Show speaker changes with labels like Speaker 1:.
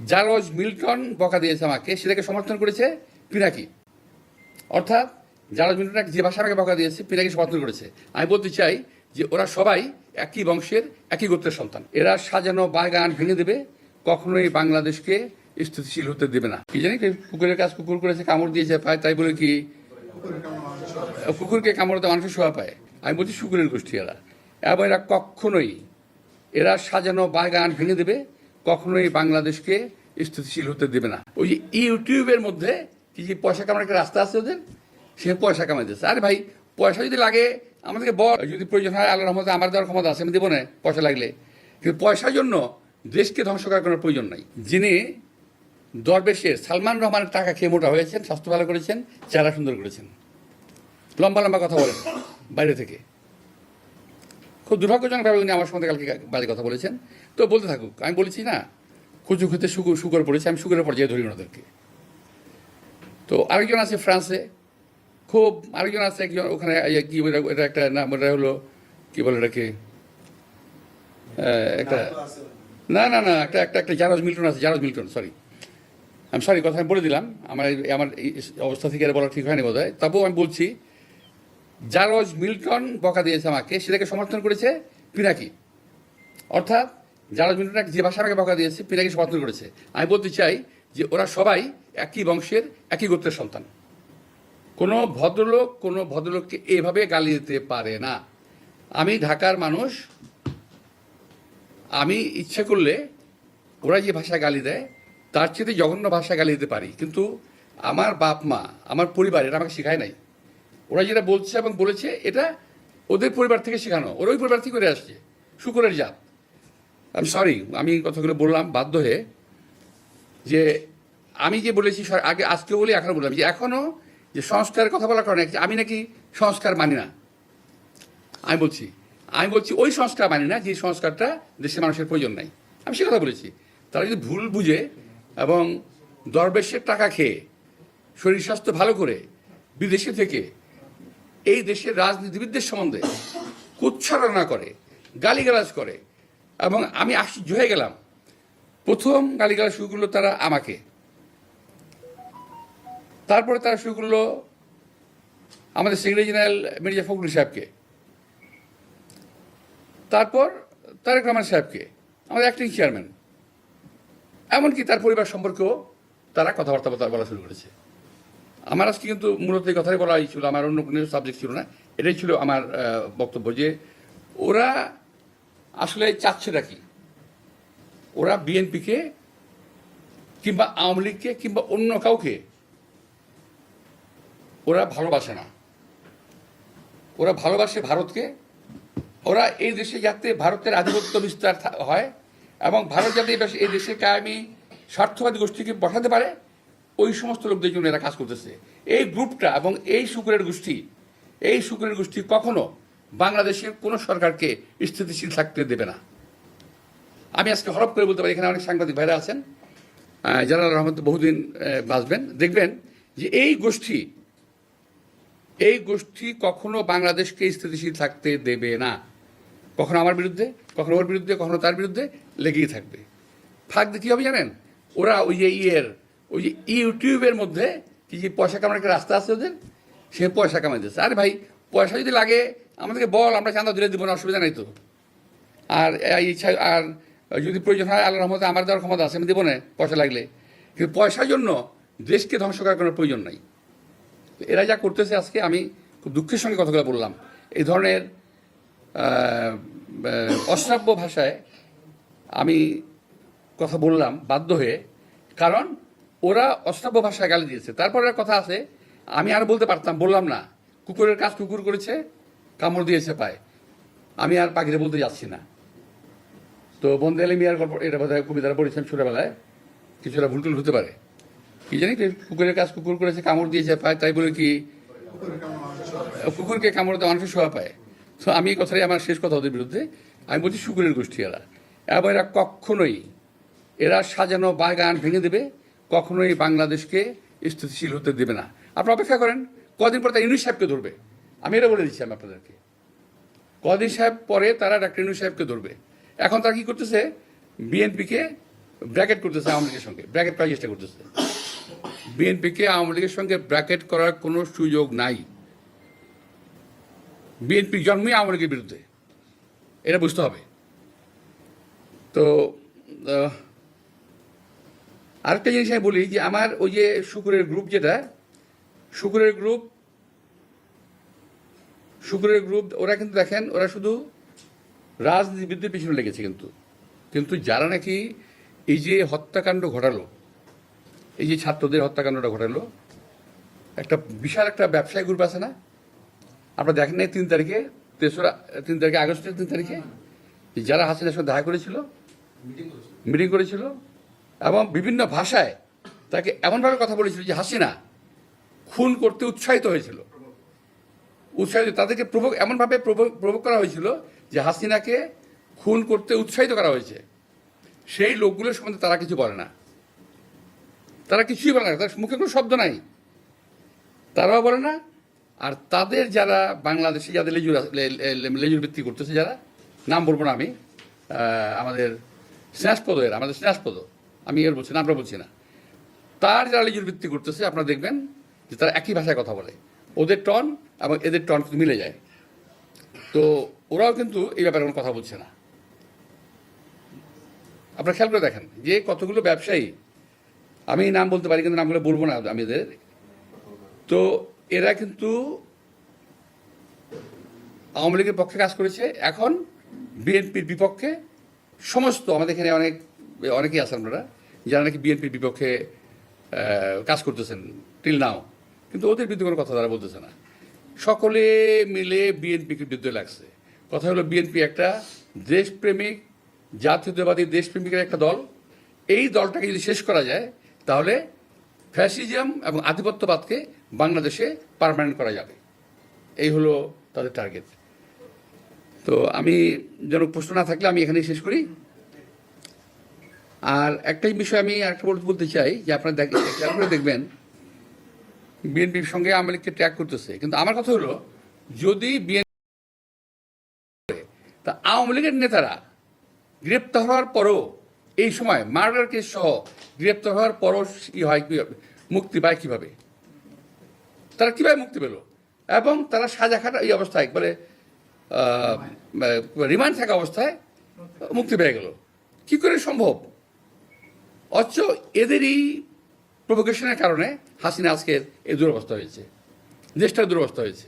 Speaker 1: জার্জ Milton বকা দিয়েছে আমাকে, সেটাকে সমর্থন করেছে পিনাকি। অর্থাৎ জার্জ মিল্টন যে ভাষা আমাকে বকা দিয়েছে, পিনাকি সমর্থন করেছে। আমি বলতে চাই যে ওরা সবাই একই বংশের, একই গোত্রের সন্তান। এরা সাজানো বাগান ভেঙে দেবে, কখনোই বাংলাদেশকে স্থিতিশীল হতে দেবে না। কি জানি কুকুরের কাজ কুকুর করেছে, কামড় দিয়েছে পায়, তাই বলে কি কুকুরকে কামড় দেওয়া মানুষের শোভা পায়? আমি বলছি শুকুরের গোষ্ঠী এরা, এবং এরা কখনোই, এরা সাজানো বাগান ভেঙে দেবে, কখনোই বাংলাদেশকে স্থিতিশীল হতে দেবে না। ওই যে ইউটিউবের মধ্যে কি যে পয়সা কামানোর একটা রাস্তা আছে ওদের, সে পয়সা কামাই দিচ্ছে। আরে ভাই, পয়সা যদি লাগে আমাদেরকে বল, যদি প্রয়োজন হয় আল্লাহর রহমতে আমার দেওয়ার ক্ষমতা আছে, আমি দেবো না পয়সা লাগলে। কিন্তু পয়সার জন্য দেশকে ধ্বংস করার কোনো প্রয়োজন নাই। যিনি দরবেশের সালমান রহমানের টাকা খেয়ে মোটা হয়েছেন, স্বাস্থ্য ভালো করেছেন, চেহারা সুন্দর করেছেন, লম্বা লম্বা কথা বলেন বাইরে থেকে, খুব দুর্ভাগ্যজনকভাবে উনি আমার সঙ্গে কালকে বাজে কথা বলেছেন। তো বলতে থাকুক, আমি বলেছি না কুচু খেতে শুকর পড়েছে, আমি শুকরের পর্যায়ে ধরি ওনাদেরকে। তো আরেকজন আছে ফ্রান্সে, খুব আরেকজন আছে একজন ওখানে, কি এটা একটা নাম, ওটা হলো কি বলে এটাকে, একটা না না না একটা একটা একটা জার্জ মিল্টন আছে, জার্জ মিল্টন, সরি কথা আমি বলে দিলাম, আমার এই অবস্থা থেকে এটা বলা ঠিক হয়নি বোধ হয়। তবুও আমি বলছি, জার্জ মিল্টন বকা দিয়েছে আমাকে, সেটাকে সমর্থন করেছে পিনাকি। অর্থাৎ জার্জ মিল্টন যে ভাষা আমাকে বকা দিয়েছে, পিনাকি সমর্থন করেছে। আমি বলতে চাই যে ওরা সবাই একই বংশের, একই গোত্রের সন্তান। কোনো ভদ্রলোককে এভাবে গালি দিতে পারে না। আমি ঢাকার মানুষ, আমি ইচ্ছে করলে ওরা যে ভাষা গালি দেয় তার চেয়ে জঘন্য ভাষা গালি দিতে পারি, কিন্তু আমার বাপ মা, আমার পরিবার এটা আমাকে শেখায় নাই। ওরা যেটা বলছে এবং বলেছে এটা ওদের পরিবার থেকে শেখানো, ওরা ওই পরিবার থেকে করে আসছে, শুকরের জাত। আমি সরি, আমি কথাগুলো বললাম বাধ্য হয়ে, যে আমি যে বলেছি আগে, আজকে বলি, এখনও বললাম যে এখনও যে সংস্কারের কথা বলার কারণে আমি নাকি সংস্কার মানি না। আমি বলছি ওই সংস্কার মানি না যে সংস্কারটা দেশের মানুষের প্রয়োজন নাই। আমি সে কথা বলেছি। তারা যদি ভুল বুঝে এবং দরবেশের টাকা খেয়ে শরীর স্বাস্থ্য ভালো করে বিদেশে থেকে এই দেশের রাজনীতিবিদদের সম্বন্ধে কুচ্ছারণা করে, গালিগালাজ করে, এবং আমি আশ্চর্য হয়ে গেলাম, প্রথম গালিগালাজ শুরু করলো তারা আমাকে, তারপরে তারা শুরু করলো আমাদের সেক্রেটারি জেনারেল মির্জা ফখরুল সাহেবকে, তারপর তারেক রহমান সাহেবকে, আমাদের অ্যাক্টিং চেয়ারম্যান, এমনকি তার পরিবার সম্পর্কেও তারা কথাবার্তা বলা শুরু করেছে। আমার আজকে কিন্তু মূলত এই কথাই বলাই ছিল, আমার অন্য কোনো সাবজেক্ট ছিল না। এটাই ছিল আমার বক্তব্য, যে ওরা আসলে চাচ্ছেটা কি। ওরা বিএনপিকে কিংবা আওয়ামী লীগকে কিংবা অন্য কাউকে ওরা ভালোবাসে না, ওরা ভালোবাসে ভারতকে। ওরা এই দেশে যাতে ভারতের আধিপত্য বিস্তার হয় এবং ভারত যাতে এই দেশে কায়েমি স্বার্থবাদী গোষ্ঠীকে বসাতে পারে, ওই সমস্ত লোকদের জন্য এরা কাজ করতেছে। এই গ্রুপটা এবং এই শুকুরের গোষ্ঠী কখনো বাংলাদেশের কোনো সরকারকে স্থিতিশীল থাকতে দেবে না। আমি আজকে হরপ করে বলতে পারি, এখানে অনেক সাংবাদিক ভাইরা আছেন যারা রহমতে বহুদিন বাঁচবেন, দেখবেন যে এই গোষ্ঠী কখনো বাংলাদেশকে স্থিতিশীল থাকতে দেবে না। কখনো আমার বিরুদ্ধে, কখনো ওর বিরুদ্ধে, কখনো তার বিরুদ্ধে লেগেই থাকবে। থাকতে কী হবে জানেন? ওরা ওই যে ইউটিউবের মধ্যে কি যে পয়সা কামানোর একটা রাস্তা আছে ওদের, সে পয়সা কামাই দিচ্ছে। আরে ভাই, পয়সা যদি লাগে আমাদেরকে বল, আমরা চাঁদা ধরে দিব না, অসুবিধা নাই তো। আর ইচ্ছা, আর যদি প্রয়োজন হয় আল্লাহর রহমতে আমার দেওয়ার ক্ষমতা আছে, আমি দেবো না পয়সা লাগলে। কিন্তু পয়সার জন্য দেশকে ধ্বংস করার কোনো প্রয়োজন নাই। এরা যা করতেছে, আজকে আমি খুব দুঃখের সঙ্গে কথাগুলো বললাম, এই ধরনের অশ্রাব্য ভাষায় আমি কথা বললাম বাধ্য হয়ে, কারণ ওরা অশ্রাব্য ভাষায় গালি দিয়েছে। তারপরে কথা আছে, আমি আর বলতে পারতাম, বললাম না, কুকুরের কাজ কুকুর করেছে, কামড় দিয়েছে পায়, আমি আর পাখিতে বলতে যাচ্ছি না। তো বন্দে আলী মিয়ার গল্প, এটা বোধহয় কবিতারা পড়েছেন ছোটবেলায়, কিছুটা ভুলটুল হতে পারে। কি জানি কুকুরের কাজ কুকুর করেছে, কামড় দিয়েছে পায়, তাই বলে কি কুকুরকে কামড় দেওয়া মানুষের শোভা পায়? তো আমি এই কথাটাই আমার শেষ কথা ওদের বিরুদ্ধে। আমি বলছি শুকুরের গোষ্ঠী এরা, এবং এরা কখনোই, এরা সাজানো বাগান ভেঙে দেবে, কখনোই বাংলাদেশকে স্থিতিশীল হতে দেবে না। আপনারা অপেক্ষা করেন, কদিন পর তারা ইউনূস সাহেবকে ধরবে। আমি এটা বলে দিচ্ছি আমি আপনাদেরকে, কদিন সাহেব পরে তারা ডাক্তার ইউনূস সাহেবকে ধরবে। এখন তারা কী করতেছে, বিএনপিকে ব্র্যাকেট করতেছে আওয়ামী লীগের সঙ্গে, ব্র্যাকেট করার চেষ্টা করতেছে। বিএনপিকে আওয়ামী লীগের সঙ্গে ব্র্যাকেট করার কোনো সুযোগ নাই। বিএনপির জন্মই আওয়ামী লীগের বিরুদ্ধে, এটা বুঝতে হবে। তো আরেকটা জিনিস আমি বলি যে আমার ওই যে শুকুরের গ্রুপ, যেটা শুকুরের গ্রুপ ওরা কিন্তু দেখেন, ওরা শুধু রাজনীতিবিদদের পিছনে লেগেছে, কিন্তু যারা নাকি এই যে হত্যাকাণ্ড ঘটালো, এই যে ছাত্রদের হত্যাকাণ্ডটা ঘটালো, একটা বিশাল একটা ব্যবসায়ী গ্রুপ আছে না, আপনারা দেখেন নাই 3 তারিখে, 3 তারিখে আগস্টের 3 তারিখে যারা হাসিনার সঙ্গে দেখা করেছিল, মিটিং করেছিল এবং বিভিন্ন ভাষায় তাকে এমনভাবে কথা বলেছিল যে হাসিনা খুন করতে উৎসাহিত হয়েছিল, তাদেরকে এমনভাবে প্রভোগ করা হয়েছিল যে হাসিনাকে খুন করতে উৎসাহিত করা হয়েছে। সেই লোকগুলোর সম্বন্ধে তারা কিছু বলে না, তারা কিছুই বলে না, তার মুখে কোনো শব্দ নাই, তারাও বলে না। আর তাদের যারা বাংলাদেশে যাদের লেজুর ভিত্তি করতেছে, যারা নাম বলবো না আমি, আমাদের স্নেহাস্পদ, আমি এর বলছি না, আমরা বলছি না, তার যারা লেজুর ভিত্তি করতেছে, আপনারা দেখবেন যে তারা একই ভাষায় কথা বলে, ওদের টন এবং এদের টন কিন্তু মিলে যায়। তো ওরাও কিন্তু এই ব্যাপারে কোনো কথা বলছে না। আপনারা খেয়াল করে দেখেন যে কতগুলো ব্যবসায়ী, আমি নাম বলতে পারি কিন্তু নামগুলো বলবো না আমি এদের, তো এরা কিন্তু আওয়ামী লীগের পক্ষে কাজ করেছে, এখন বিএনপির বিপক্ষে সমস্ত, আমাদের এখানে অনেকেই আছেন আপনারা যারা নাকি বিএনপির বিপক্ষে কাজ করতেছেন টিল নাও, কিন্তু ওদের বিরুদ্ধে কোনো কথা তারা বলতেছে না। সকলে মিলে বিএনপিকে বিরুদ্ধে লাগছে। কথা হলো বিএনপি একটা দেশপ্রেমিক, জাতীয়তাবাদী দেশপ্রেমিকের একটা দল। এই দলটাকে যদি শেষ করা যায় তাহলে ফ্যাসিজম এবং আধিপত্যবাদকে বাংলাদেশে পার্মানেন্ট করা যাবে, এই হলো তাদের টার্গেট। তো আমি যেন প্রশ্ন না থাকলে আমি এখানেই শেষ করি। আর একটাই বিষয় আমি আরেকটা বলতে চাই যে আপনারা দেখবেন বিএনপির সঙ্গে আওয়ামী লীগকে ট্র্যাক করতেছে, কিন্তু আমার কথা হলো যদি বিএনপি, তা আওয়ামী লীগের নেতারা গ্রেপ্তার হওয়ার পরও, এই সময় মার্ডার কেস সহ গ্রেপ্তার হওয়ার পরও কি হয়, মুক্তি পায় কিভাবে, তারা কিভাবে মুক্তি পেল, এবং তারা সাজা খাটা এই অবস্থায় একবারে রিমান্ড থাকা অবস্থায় মুক্তি পেয়ে গেল, কি করে সম্ভব? অথচ এদেরই প্রভোকেশনের কারণে হাসিনা আজকের এই দুরবস্থা হয়েছে, দেশটার দুরবস্থা হয়েছে।